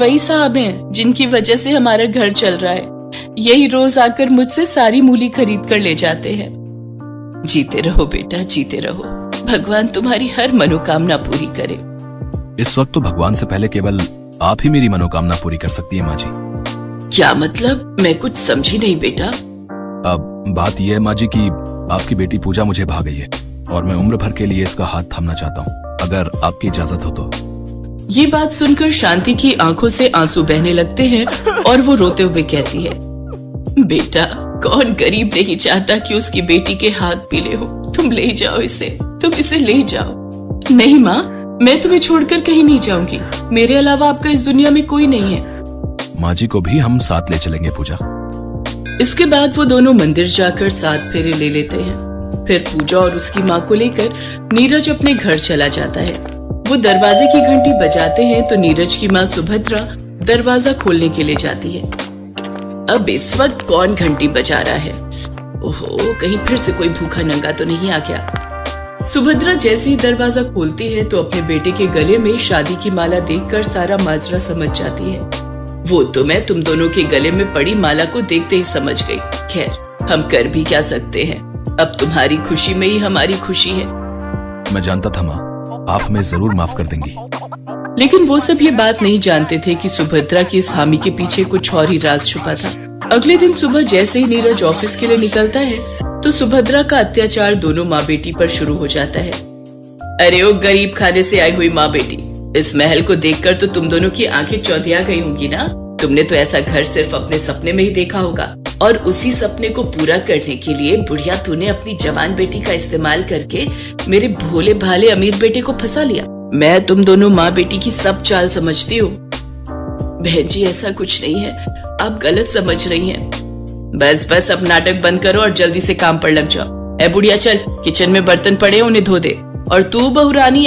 वही साहब हैं जिनकी वजह से हमारा घर चल रहा है। यही रोज आकर मुझसे सारी मूली खरीद कर ले जाते हैं। जीते रहो बेटा, जीते रहो। भगवान तुम्हारी हर मनोकामना पूरी करे। इस वक्त तो भगवान से पहले केवल आप ही मेरी मनोकामना पूरी कर सकती है माँ जी। क्या मतलब? मैं कुछ समझी नहीं बेटा। अब बात यह है माँ जी कि आपकी बेटी पूजा मुझे भा गई है और मैं उम्र भर के लिए इसका हाथ थामना चाहता हूँ, अगर आपकी इजाजत हो तो। ये बात सुनकर शांति की आंखों से आंसू बहने लगते हैं और वो रोते हुए कहती है, बेटा कौन गरीब नहीं चाहता कि उसकी बेटी के हाथ पीले हो। तुम ले जाओ इसे, तुम इसे ले जाओ। नहीं माँ, मैं तुम्हें छोड़कर कहीं नहीं जाऊंगी। मेरे अलावा आपका इस दुनिया में कोई नहीं है। माँ जी को भी हम साथ ले चलेंगे पूजा। इसके बाद वो दोनों मंदिर जाकर 7 फेरे ले लेते हैं। फिर पूजा और उसकी माँ को लेकर नीरज अपने घर चला जाता है। वो दरवाजे की घंटी बजाते हैं तो नीरज की माँ सुभद्रा दरवाजा खोलने के लिए जाती है। अब इस वक्त कौन घंटी बजा रहा है? ओहो, कहीं फिर से कोई भूखा नंगा तो नहीं आ गया। सुभद्रा जैसे ही दरवाजा खोलती है तो अपने बेटे के गले में शादी की माला देखकर सारा माजरा समझ जाती है। वो तो मैं तुम दोनों के गले में पड़ी माला को देखते ही समझ गई। खैर, हम कर भी क्या सकते हैं, अब तुम्हारी खुशी में ही हमारी खुशी है। मैं जानता था माँ, आप हमें जरूर माफ कर देंगी। लेकिन वो सब ये बात नहीं जानते थे कि सुभद्रा की इस हामी के पीछे कुछ और ही राज छुपा था। अगले दिन सुबह जैसे ही नीरज ऑफिस के लिए निकलता है तो सुभद्रा का अत्याचार दोनों माँ बेटी पर शुरू हो जाता है। अरे ओ गरीब खाने से आई हुई माँ बेटी, इस महल को देखकर तो तुम दोनों की आंखें चौंधिया गई होंगी ना। तुमने तो ऐसा घर सिर्फ अपने सपने में ही देखा होगा और उसी सपने को पूरा करने के लिए बुढ़िया तूने अपनी जवान बेटी का इस्तेमाल करके मेरे भोले भाले अमीर बेटे को फंसा लिया। मैं तुम दोनों माँ बेटी की सब चाल समझती हूँ। बहन जी, ऐसा कुछ नहीं है, आप गलत समझ रही हैं। बस बस अब नाटक बंद करो और जल्दी से काम पर लग जाओ। ए बुढ़िया, चल किचन में बर्तन पड़े उन्हें धो दे। और तू बहुरानी